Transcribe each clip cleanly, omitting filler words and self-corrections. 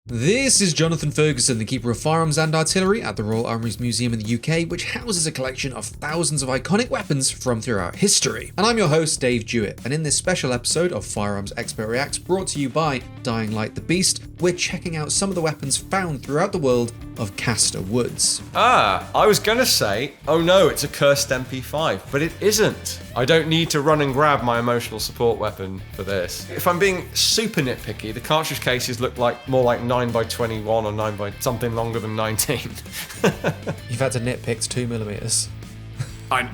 This is Jonathan Ferguson, the Keeper of Firearms and Artillery at the Royal Armouries Museum in the UK, which houses a collection of thousands of iconic weapons from throughout history. And I'm your host, Dave Jewett, and in this special episode of Firearms Expert Reacts, brought to you by Dying Light the Beast, we're checking out some of the weapons found throughout the world of Castor Woods. I was gonna say, oh no, it's a cursed MP5, but it isn't. I don't need to run and grab my emotional support weapon for this. If I'm being super nitpicky, the cartridge cases look like more like 9x21 or 9 by something longer than 19. You've had to nitpick to 2mm.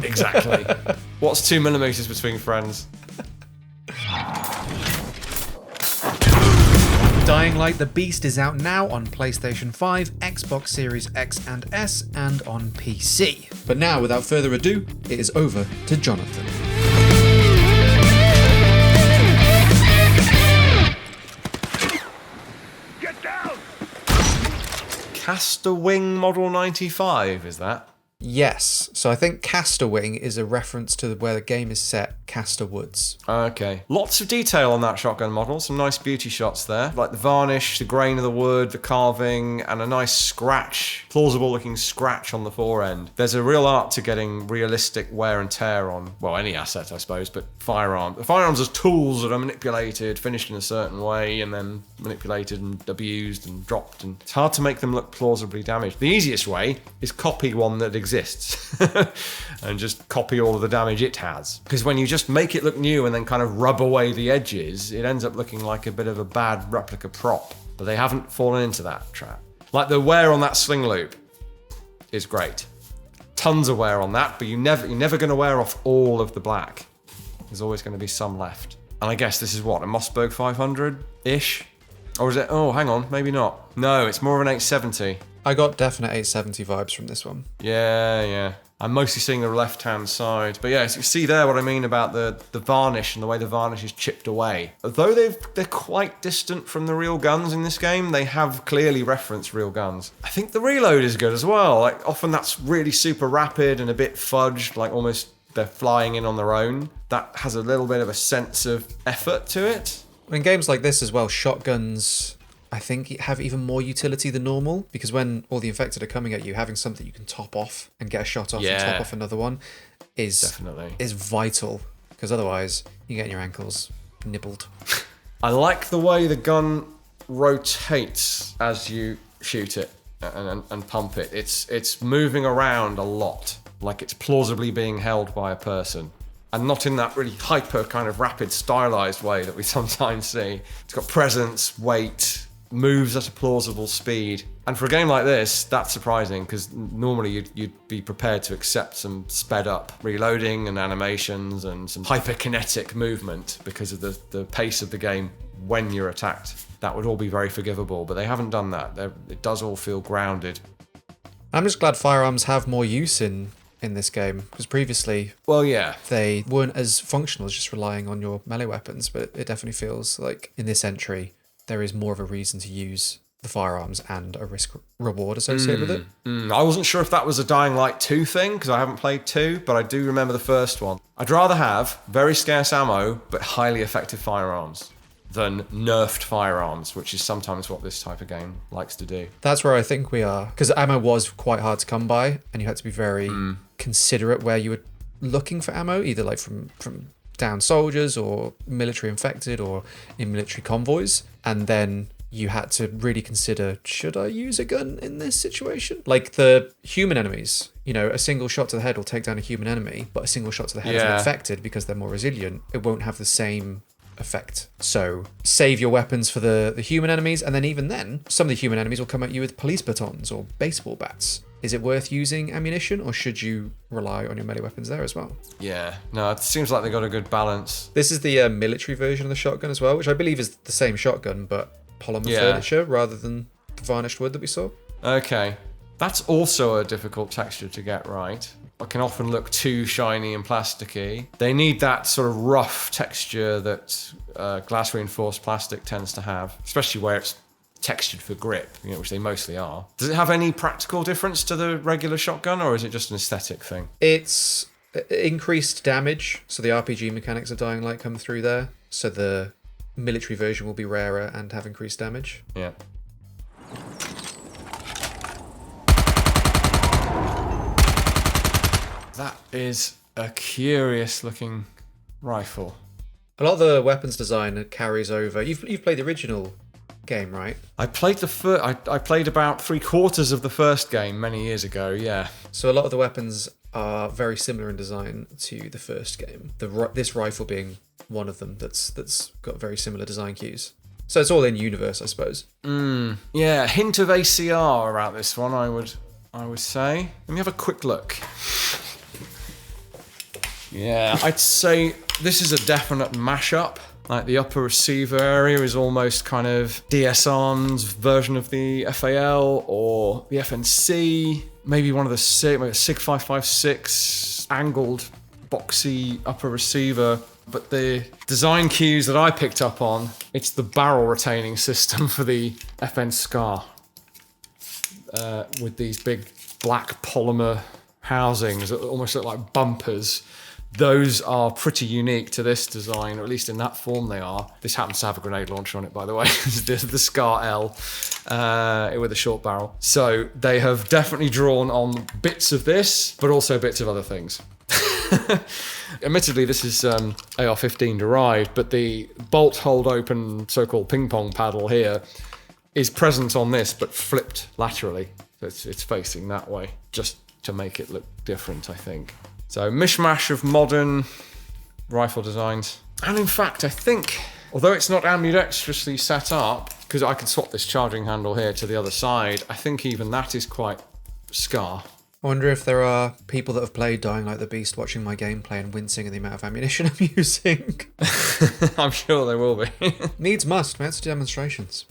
Exactly. What's 2mm between friends? Dying Light the Beast is out now on PlayStation 5, Xbox Series X and S, and on PC. But now, without further ado, it is over to Jonathan. Get down! Castor Wing Model 95, is that? Yes, so I think Castor Wing is a reference to where the game is set, Castor Woods. Okay. Lots of detail on that shotgun model, some nice beauty shots there. Like the varnish, the grain of the wood, the carving, and a nice scratch, plausible looking scratch on the fore end. There's a real art to getting realistic wear and tear on, well, any asset I suppose, but firearms. The firearms as tools that are manipulated, finished in a certain way, and then manipulated and abused and dropped, and it's hard to make them look plausibly damaged. The easiest way is copy one that exists and just copy all of the damage it has. Because when you just make it look new and then kind of rub away the edges, it ends up looking like a bit of a bad replica prop. But they haven't fallen into that trap. Like the wear on that sling loop is great. Tons of wear on that, but you're never going to wear off all of the black. There's always going to be some left. And I guess this is what, a Mossberg 500-ish? Or is it, oh, hang on, maybe not. No, it's more of an 870. I got definite 870 vibes from this one. Yeah. I'm mostly seeing the left-hand side. But yeah, so you see there what I mean about the varnish and the way the varnish is chipped away. Although they're quite distant from the real guns in this game, they have clearly referenced real guns. I think the reload is good as well. Like often that's really super rapid and a bit fudged, like almost they're flying in on their own. That has a little bit of a sense of effort to it. In games like this as well, shotguns, I think, have even more utility than normal, because when all the infected are coming at you, having something you can top off and get a shot off and top off another one is vital, because otherwise you're getting your ankles nibbled. I like the way the gun rotates as you shoot it and pump it. It's moving around a lot, like it's plausibly being held by a person. And not in that really hyper kind of rapid stylized way that we sometimes see. It's got presence, weight, moves at a plausible speed. And for a game like this, that's surprising because normally you'd be prepared to accept some sped up reloading and animations and some hyperkinetic movement because of the pace of the game when you're attacked. That would all be very forgivable, but they haven't done that. It does all feel grounded. I'm just glad firearms have more use in this game, because previously, they weren't as functional as just relying on your melee weapons, but it definitely feels like in this entry, there is more of a reason to use the firearms and a risk-reward associated with it. I wasn't sure if that was a Dying Light 2 thing, because I haven't played 2, but I do remember the first one. I'd rather have very scarce ammo, but highly effective firearms than nerfed firearms, which is sometimes what this type of game likes to do. That's where I think we are, because ammo was quite hard to come by, and you had to be very considerate where you were looking for ammo, either like from down soldiers or military infected or in military convoys, and then you had to really consider, should I use a gun in this situation? Like the human enemies, a single shot to the head will take down a human enemy, but a single shot to the head of an infected, because they're more resilient, it won't have the same effect. So save your weapons for the human enemies, and then even then, some of the human enemies will come at you with police batons or baseball bats. Is it worth using ammunition, or should you rely on your melee weapons there as well? Yeah, no, it seems like they got a good balance. This is the military version of the shotgun as well, which I believe is the same shotgun, but polymer furniture rather than the varnished wood that we saw. Okay, that's also a difficult texture to get right. It can often look too shiny and plasticky. They need that sort of rough texture that glass reinforced plastic tends to have, especially where it's textured for grip, which they mostly are. Does it have any practical difference to the regular shotgun, or is it just an aesthetic thing? It's increased damage, so the RPG mechanics of Dying Light come through there. So the military version will be rarer and have increased damage. Yeah. that is a curious looking rifle. A lot of the weapons design carries over. You've played the original game, right? I played I played about 3/4 of the first game many years ago, yeah. So a lot of the weapons are very similar in design to the first game. This rifle being one of them that's got very similar design cues. So it's all in universe, I suppose. Yeah, a hint of ACR about this one, I would say. Let me have a quick look. Yeah, I'd say this is a definite mashup. Like the upper receiver area is almost kind of DS Arms version of the FAL or the FNC. Maybe one of the SIG 556 angled boxy upper receiver. But the design cues that I picked up on, it's the barrel retaining system for the FN Scar. With these big black polymer housings that almost look like bumpers. Those are pretty unique to this design, or at least in that form they are. This happens to have a grenade launcher on it, by the way. the Scar L with a short barrel. So they have definitely drawn on bits of this, but also bits of other things. Admittedly, this is AR-15 derived, but the bolt hold open so-called ping pong paddle here is present on this, but flipped laterally. So it's facing that way, just to make it look different, I think. So mishmash of modern rifle designs. And in fact, I think, although it's not ambidextrously set up, because I can swap this charging handle here to the other side, I think even that is quite Scar. I wonder if there are people that have played Dying Like the Beast watching my gameplay and wincing at the amount of ammunition I'm using. I'm sure there will be. Needs must, man. It's demonstrations.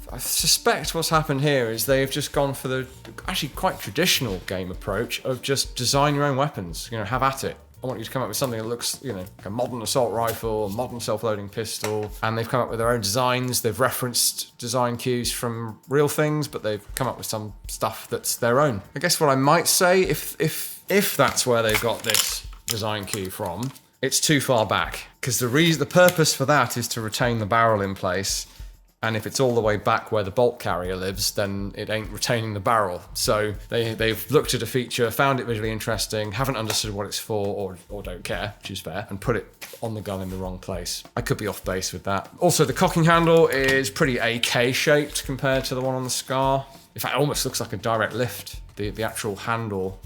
I suspect what's happened here is they've just gone for the actually quite traditional game approach of just design your own weapons. You know, have at it. I want you to come up with something that looks, you know, like a modern assault rifle, a modern self-loading pistol, and they've come up with their own designs. They've referenced design cues from real things, but they've come up with some stuff that's their own. I guess what I might say, if that's where they got this design cue from, it's too far back, because the purpose for that is to retain the barrel in place. And if it's all the way back where the bolt carrier lives, then it ain't retaining the barrel. So they've looked at a feature, found it visually interesting, haven't understood what it's for, or don't care, which is fair, and put it on the gun in the wrong place. I could be off base with that. Also, the cocking handle is pretty AK-shaped compared to the one on the Scar. In fact, it almost looks like a direct lift. The actual handle,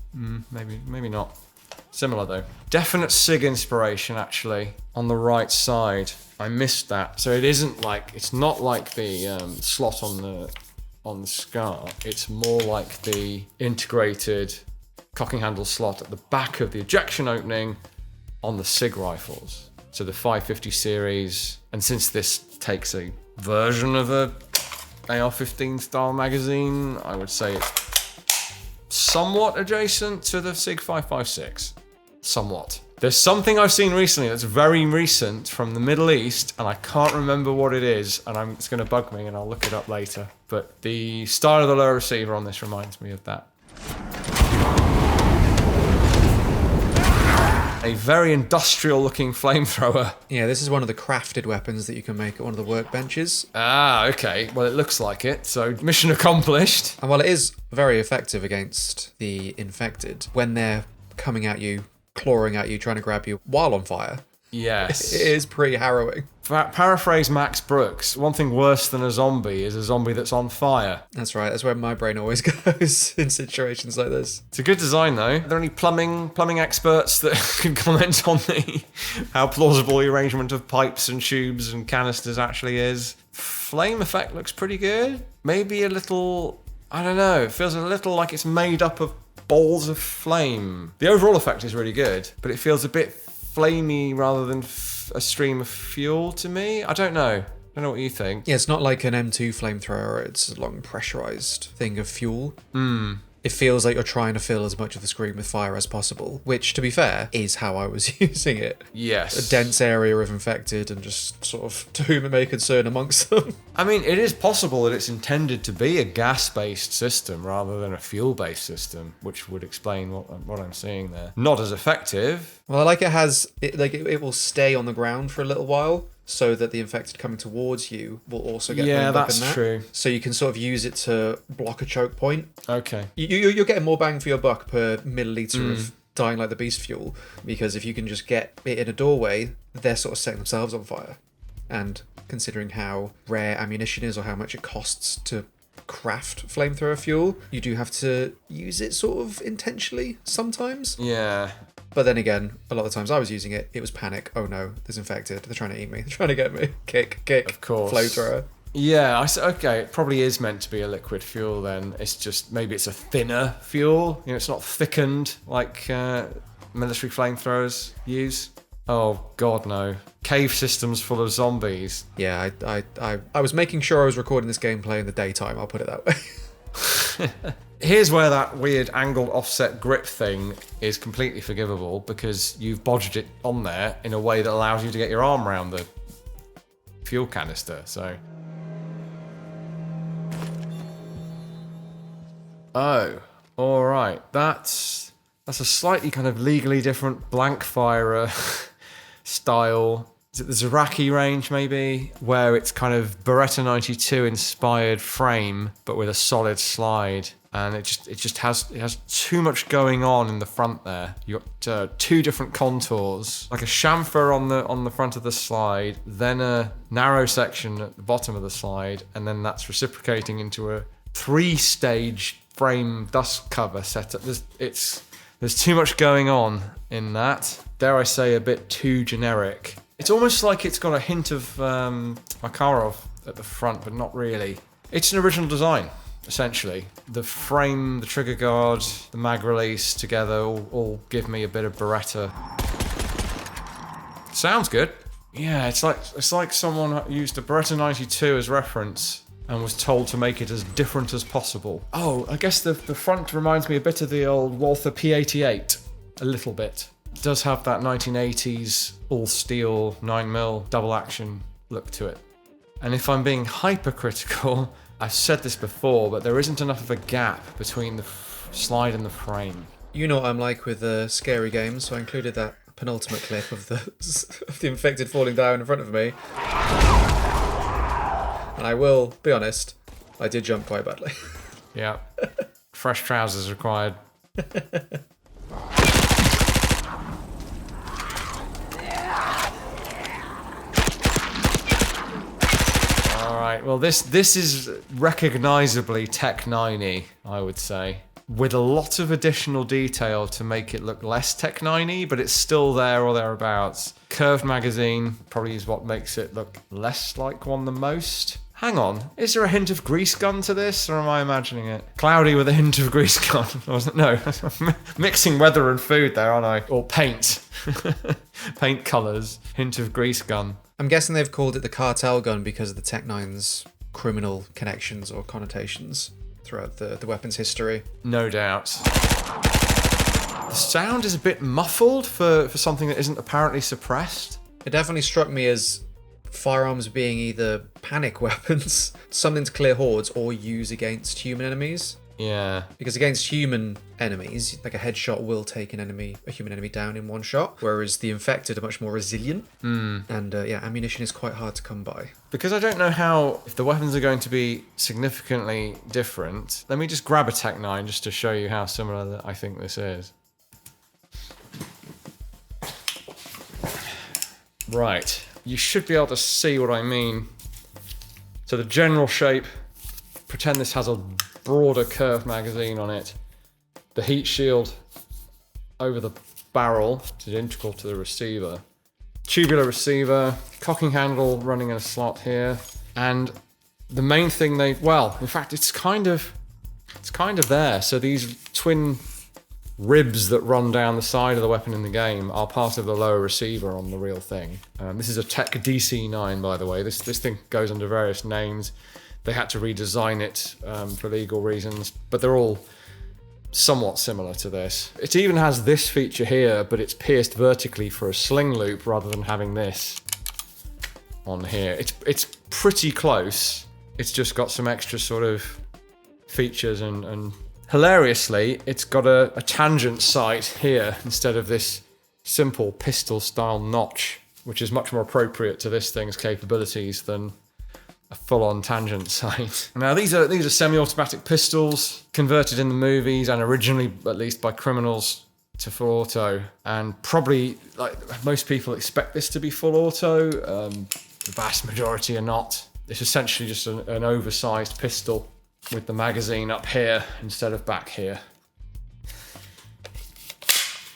maybe not. Similar though. Definite SIG inspiration actually on the right side. I missed that. So it's not like the slot on the Scar. It's more like the integrated cocking handle slot at the back of the ejection opening on the SIG rifles. So the 550 series, and since this takes a version of a AR-15 style magazine, I would say it's somewhat adjacent to the SIG 556. Somewhat. There's something I've seen recently that's very recent from the Middle East, and I can't remember what it is, and it's going to bug me, and I'll look it up later. But the style of the lower receiver on this reminds me of that. A very industrial-looking flamethrower. Yeah, this is one of the crafted weapons that you can make at one of the workbenches. Ah, okay. Well, it looks like it, so mission accomplished. And while it is very effective against the infected, when they're coming at you, clawing at you, trying to grab you while on fire. Yes. It is pretty harrowing. Paraphrase Max Brooks, one thing worse than a zombie is a zombie that's on fire. That's right, that's where my brain always goes in situations like this. It's a good design though. Are there any plumbing experts that can comment on how plausible the arrangement of pipes and tubes and canisters actually is? Flame effect looks pretty good. Maybe a little, I don't know, it feels a little like it's made up of balls of flame. The overall effect is really good, but it feels a bit flamey rather than a stream of fuel to me. I don't know. I don't know what you think. Yeah, it's not like an M2 flamethrower. It's a long pressurized thing of fuel. It feels like you're trying to fill as much of the screen with fire as possible, which, to be fair, is how I was using it. Yes. A dense area of infected and just sort of to whom it may concern amongst them. I mean, it is possible that it's intended to be a gas-based system rather than a fuel-based system, which would explain what I'm seeing there. Not as effective. Well, I like it will stay on the ground for a little while, so that the infected coming towards you will also get burned up in that. True. So you can sort of use it to block a choke point. Okay. You're getting more bang for your buck per milliliter of dying like the beast fuel, because if you can just get it in a doorway, they're sort of setting themselves on fire. And considering how rare ammunition is or how much it costs to craft flamethrower fuel, you do have to use it sort of intentionally sometimes. Yeah. But then again, a lot of the times I was using it, it was panic. Oh no, there's infected. They're trying to eat me. They're trying to get me. Kick. Of course. Flamethrower. Yeah, okay, it probably is meant to be a liquid fuel then. It's just, maybe it's a thinner fuel. You know, it's not thickened like military flamethrowers use. Oh, God, no. Cave systems full of zombies. Yeah, I was making sure I was recording this gameplay in the daytime, I'll put it that way. Here's where that weird angled offset grip thing is completely forgivable, because you've bodged it on there in a way that allows you to get your arm around the fuel canister, so... Oh, alright. That's a slightly kind of legally different blank fire style. Is it the Zeraki range, maybe? Where it's kind of Beretta 92 inspired frame, but with a solid slide. And it has too much going on in the front there. You got two different contours, like a chamfer on the front of the slide, then a narrow section at the bottom of the slide, and then that's reciprocating into a 3-stage frame dust cover setup. There's too much going on in that. Dare I say, a bit too generic. It's almost like it's got a hint of Makarov at the front, but not really. It's an original design, essentially. The frame, the trigger guard, the mag release together all give me a bit of Beretta. Sounds good. Yeah, it's like someone used a Beretta 92 as reference and was told to make it as different as possible. Oh, I guess the front reminds me a bit of the old Walther P88. A little bit. It does have that 1980s all-steel 9mm double-action look to it. And if I'm being hypercritical, I've said this before, but there isn't enough of a gap between the slide and the frame. You know what I'm like with scary games, so I included that penultimate clip of the infected falling down in front of me. And I will be honest, I did jump quite badly. Yeah. Fresh trousers required. Alright, well this is recognisably Tech 9-y, I would say. With a lot of additional detail to make it look less Tech 9-y, but it's still there or thereabouts. Curved magazine probably is what makes it look less like one than most. Hang on, is there a hint of grease gun to this, or am I imagining it? Cloudy with a hint of grease gun. No, mixing weather and food there, aren't I? Or paint. Paint colours. Hint of grease gun. I'm guessing they've called it the cartel gun because of the Tech 9's criminal connections or connotations throughout the weapon's history. No doubt. The sound is a bit muffled for something that isn't apparently suppressed. It definitely struck me as firearms being either panic weapons, something to clear hordes, or use against human enemies. Yeah. Because against human enemies, like a headshot will take a human enemy down in one shot, whereas the infected are much more resilient. And ammunition is quite hard to come by. Because I don't know if the weapons are going to be significantly different, let me just grab a Tech 9 just to show you how similar I think this is. Right. You should be able to see what I mean. So the general shape, pretend this has a broader curved magazine on it. The heat shield over the barrel, which is integral to the receiver. Tubular receiver, cocking handle running in a slot here. And the main thing in fact, it's kind of there. So these twin ribs that run down the side of the weapon in the game are part of the lower receiver on the real thing. This is a Tech DC9, by the way. This thing goes under various names. They had to redesign it for legal reasons, but they're all somewhat similar to this. It even has this feature here, but it's pierced vertically for a sling loop rather than having this on here. It's pretty close. It's just got some extra sort of features and hilariously, it's got a tangent sight here instead of this simple pistol-style notch, which is much more appropriate to this thing's capabilities than a full-on tangent sight. Now, these are semi-automatic pistols, converted in the movies and originally, at least by criminals, to full auto, and probably like most people expect this to be full auto. The vast majority are not. It's essentially just an oversized pistol with the magazine up here instead of back here.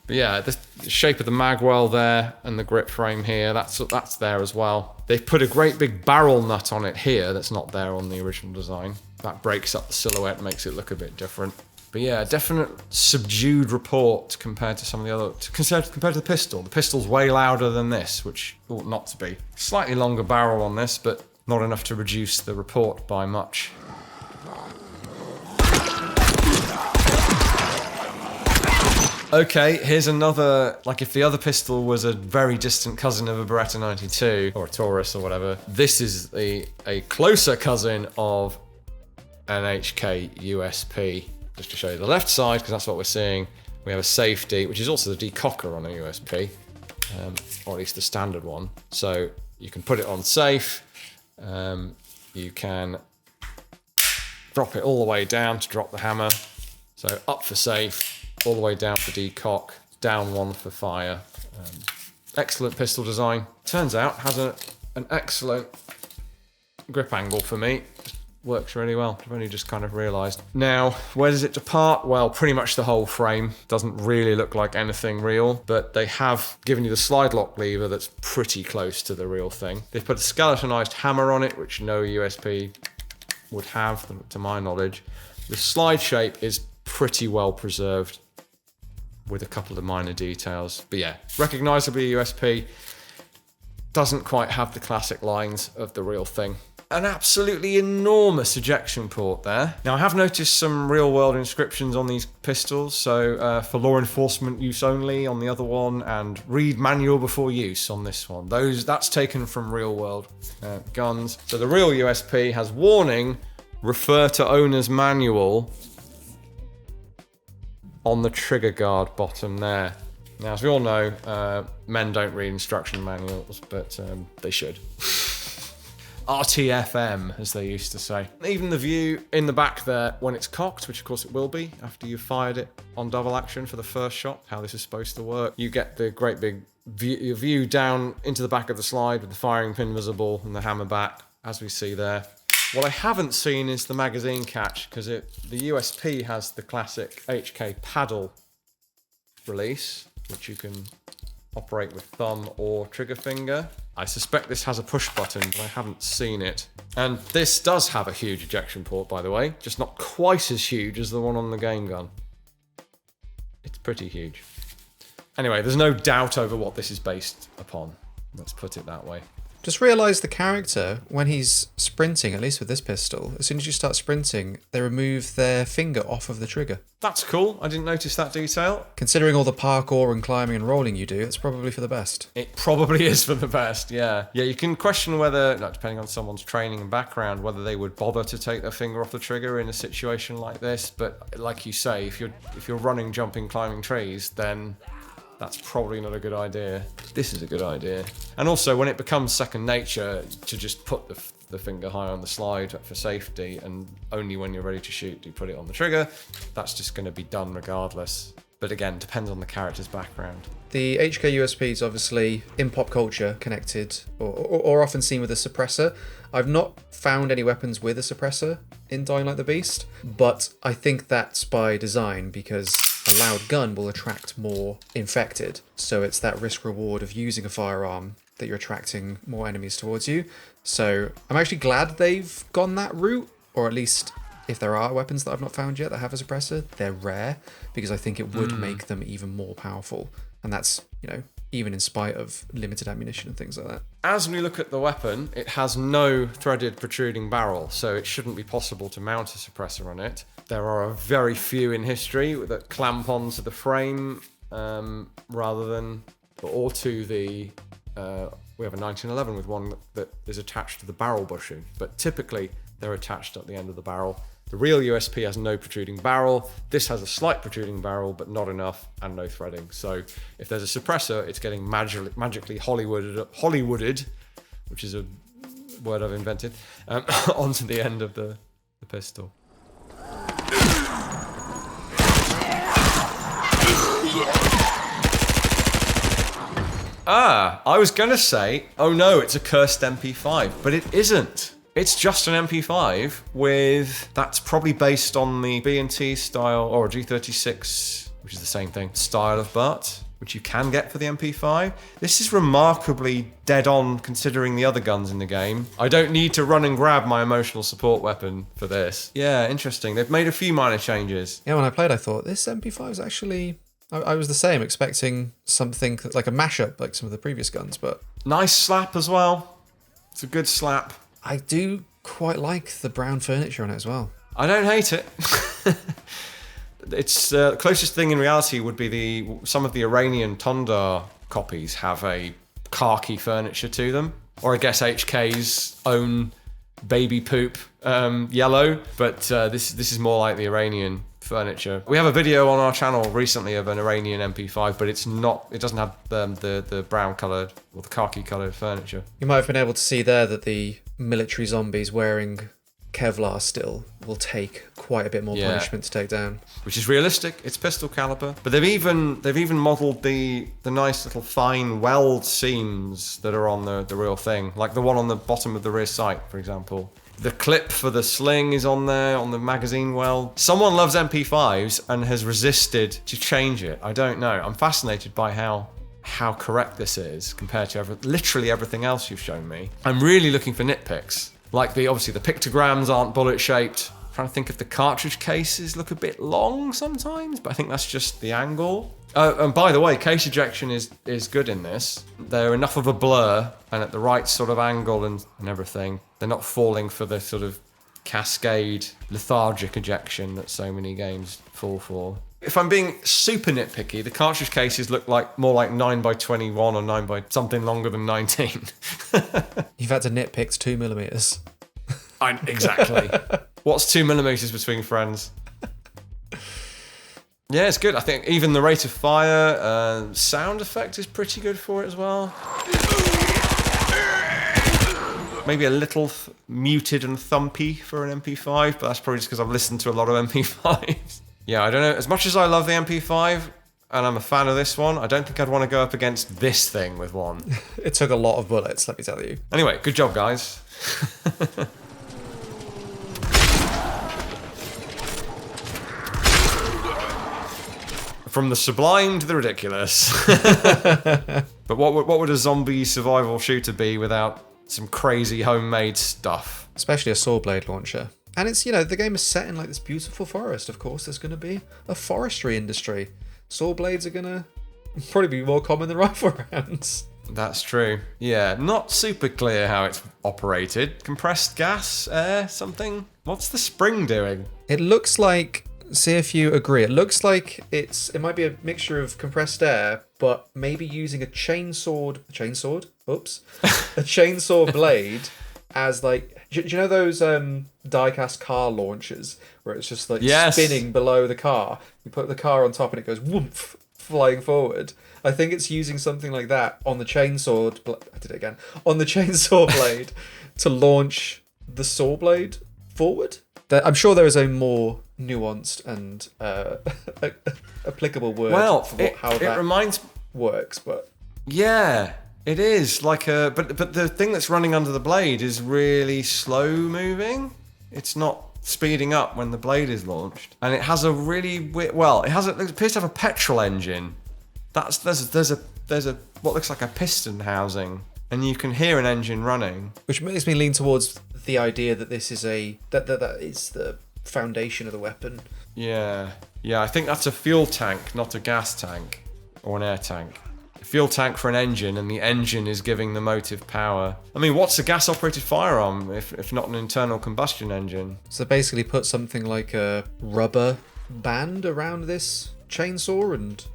But yeah, the shape of the mag well there and the grip frame here, that's there as well. They've put a great big barrel nut on it here that's not there on the original design. That breaks up the silhouette, makes it look a bit different. But yeah, definite subdued report compared to some of the other... Compared to the pistol. The pistol's way louder than this, which ought not to be. Slightly longer barrel on this, but not enough to reduce the report by much. Okay, here's another, like if the other pistol was a very distant cousin of a Beretta 92, or a Taurus or whatever, this is a closer cousin of an HK USP. Just to show you the left side, because that's what we're seeing, we have a safety, which is also the decocker on a USP, or at least the standard one. So you can put it on safe, you can drop it all the way down to drop the hammer. So up for safe, all the way down for decock, down one for fire. Excellent pistol design. Turns out has an excellent grip angle for me. Works really well. I've only just kind of realised. Now, where does it depart? Well, pretty much the whole frame. Doesn't really look like anything real, but they have given you the slide lock lever that's pretty close to the real thing. They've put a skeletonized hammer on it, which no USP would have, to my knowledge. The slide shape is pretty well preserved, with a couple of minor details. But yeah, recognisably USP. Doesn't quite have the classic lines of the real thing. An absolutely enormous ejection port there. Now I have noticed some real world inscriptions on these pistols. So for law enforcement use only on the other one, and read manual before use on this one. That's taken from real world guns. So the real USP has warning, refer to owner's manual on the trigger guard bottom there. Now, as we all know, men don't read instruction manuals, but they should. RTFM, as they used to say. Even the view in the back there, when it's cocked, which of course it will be, after you've fired it on double action for the first shot, how this is supposed to work. You get the great big view down into the back of the slide with the firing pin visible and the hammer back, as we see there. What I haven't seen is the magazine catch, because the USP has the classic HK paddle release, which you can operate with thumb or trigger finger. I suspect this has a push button, but I haven't seen it. And this does have a huge ejection port, by the way, just not quite as huge as the one on the game gun. It's pretty huge. Anyway, there's no doubt over what this is based upon. Let's put it that way. Just realise the character, when he's sprinting, at least with this pistol, as soon as you start sprinting, they remove their finger off of the trigger. That's cool. I didn't notice that detail. Considering all the parkour and climbing and rolling you do, it's probably for the best. It probably is for the best, yeah. Yeah, you can question whether, depending on someone's training and background, whether they would bother to take their finger off the trigger in a situation like this. But like you say, if you're running, jumping, climbing trees, then that's probably not a good idea. This is a good idea. And also, when it becomes second nature to just put the finger high on the slide for safety, and only when you're ready to shoot do you put it on the trigger, that's just going to be done regardless. But again, depends on the character's background. The HK USP is obviously in pop culture connected, or often seen with a suppressor. I've not found any weapons with a suppressor in Dying Like the Beast, but I think that's by design, because a loud gun will attract more infected. So it's that risk reward of using a firearm that you're attracting more enemies towards you. So I'm actually glad they've gone that route, or at least if there are weapons that I've not found yet that have a suppressor, they're rare, because I think it would make them even more powerful. And that's, even in spite of limited ammunition and things like that. As we look at the weapon, it has no threaded protruding barrel, so it shouldn't be possible to mount a suppressor on it. There are very few in history that clamp onto the frame rather than, or to the, we have a 1911 with one that is attached to the barrel bushing, but typically they're attached at the end of the barrel. The real USP has no protruding barrel. This has a slight protruding barrel, but not enough, and no threading. So if there's a suppressor, it's getting magically Hollywooded, which is a word I've invented, onto the end of the pistol. I was going to say, oh no, it's a cursed MP5, but it isn't. It's just an MP5 with, that's probably based on the B&T style, or a G36, which is the same thing, style of butt, which you can get for the MP5. This is remarkably dead on considering the other guns in the game. I don't need to run and grab my emotional support weapon for this. Yeah, interesting. They've made a few minor changes. Yeah, when I played, I thought, this MP5 is actually... I was the same, expecting something like a mashup, like some of the previous guns, but... Nice slap as well. It's a good slap. I do quite like the brown furniture on it as well. I don't hate it. It's the closest thing in reality would be some of the Iranian Tondar copies have a khaki furniture to them, or I guess HK's own baby poop yellow. But this is more like the Iranian furniture. We have a video on our channel recently of an Iranian MP5, but it's not. It doesn't have the brown coloured or the khaki coloured furniture. You might have been able to see there that the military zombies wearing Kevlar still will take quite a bit more punishment to take down. Which is realistic. It's pistol caliber, but they've even modelled the nice little fine weld seams that are on the real thing, like the one on the bottom of the rear sight, for example. The clip for the sling is on there, on the magazine weld. Someone loves MP5s and has resisted to change it. I don't know. I'm fascinated by how correct this is compared to literally everything else you've shown me. I'm really looking for nitpicks. Like obviously the pictograms aren't bullet shaped. I'm trying to think if the cartridge cases look a bit long sometimes, but I think that's just the angle. And by the way, case ejection is good in this. They're enough of a blur and at the right sort of angle and everything. They're not falling for the sort of cascade lethargic ejection that so many games fall for. If I'm being super nitpicky, the cartridge cases look like more like 9x21 or 9 by something longer than 19. You've had to nitpick 2mm. Exactly. What's 2mm between friends? Yeah, it's good. I think even the rate of fire, sound effect is pretty good for it as well. Maybe a little muted and thumpy for an MP5, but that's probably just because I've listened to a lot of MP5s. Yeah, I don't know. As much as I love the MP5, and I'm a fan of this one, I don't think I'd want to go up against this thing with one. It took a lot of bullets, let me tell you. Anyway, good job, guys. From the sublime to the ridiculous. But what would a zombie survival shooter be without some crazy homemade stuff? Especially a Sawblade Launcher. And it's, the game is set in like this beautiful forest. Of course, there's going to be a forestry industry. Saw blades are going to probably be more common than rifle rounds. That's true. Yeah, not super clear how it's operated. Compressed gas, air, something? What's the spring doing? It looks like, see if you agree, it looks like it might be a mixture of compressed air, but maybe using a chainsaw blade as like, do you know those die-cast car launchers where it's just like spinning below the car? You put the car on top and it goes whoomph, flying forward. I think it's using something like that on the chainsaw. On the chainsaw blade to launch the saw blade forward. I'm sure there is a more nuanced and applicable word for how that works, but yeah. It is like but the thing that's running under the blade is really slow moving. It's not speeding up when the blade is launched, and it has a really it appears to have a petrol engine. There's a what looks like a piston housing, and you can hear an engine running, which makes me lean towards the idea that this is that is the foundation of the weapon. Yeah, I think that's a fuel tank, not a gas tank or an air tank. Fuel tank for an engine, and the engine is giving the motive power. I mean, what's a gas-operated firearm if not an internal combustion engine? So basically put something like a rubber band around this chainsaw and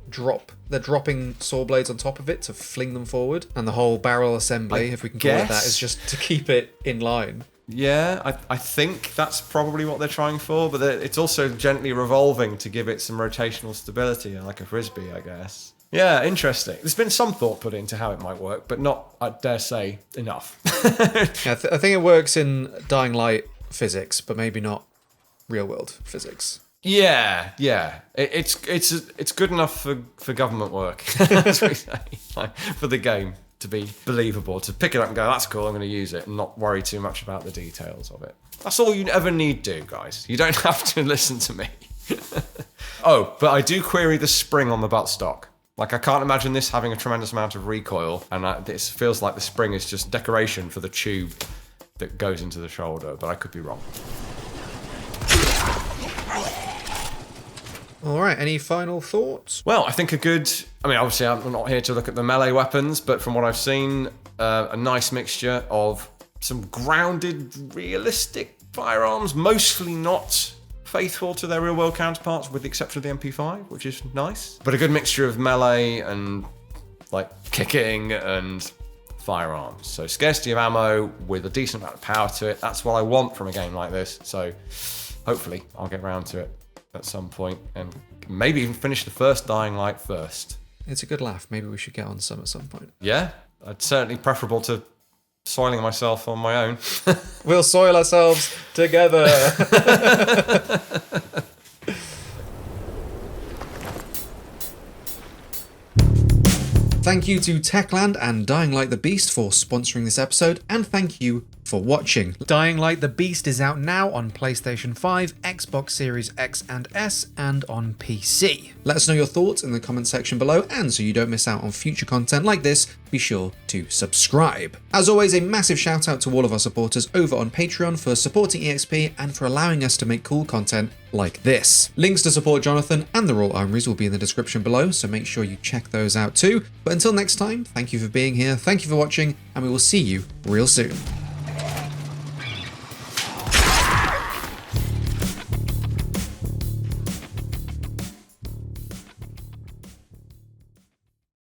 they're dropping saw blades on top of it to fling them forward, and the whole barrel assembly, if we can call it that, is just to keep it in line. Yeah, I think that's probably what they're trying for, but it's also gently revolving to give it some rotational stability, like a frisbee, I guess. Yeah, interesting. There's been some thought put into how it might work, but not, I dare say, enough. I think it works in Dying Light physics, but maybe not real-world physics. Yeah. It's good enough for government work, as we say, like, for the game to be believable, to pick it up and go, that's cool, I'm going to use it, and not worry too much about the details of it. That's all you ever need to do, guys. You don't have to listen to me. Oh, but I do query the spring on the buttstock. Like, I can't imagine this having a tremendous amount of recoil, and this feels like the spring is just decoration for the tube that goes into the shoulder, but I could be wrong. All right, any final thoughts? Well, I think obviously I'm not here to look at the melee weapons, but from what I've seen, a nice mixture of some grounded, realistic firearms, mostly not faithful to their real-world counterparts, with the exception of the MP5, which is nice. But a good mixture of melee and, like, kicking and firearms. So scarcity of ammo with a decent amount of power to it. That's what I want from a game like this. So hopefully I'll get around to it at some point and maybe even finish the first Dying Light first. It's a good laugh. Maybe we should get on some at some point. Yeah, it's certainly preferable to soiling myself on my own. We'll soil ourselves together. Thank you to Techland and Dying Light the Beast for sponsoring this episode, and thank you for watching. Dying Light the Beast is out now on PlayStation 5, Xbox Series X and S, and on PC. Let us know your thoughts in the comment section below, and so you don't miss out on future content like this, be sure to subscribe. As always, a massive shout out to all of our supporters over on Patreon for supporting EXP and for allowing us to make cool content like this. Links to support Jonathan and the Royal Armouries will be in the description below, so make sure you check those out too. But until next time, thank you for being here, thank you for watching, and we will see you real soon.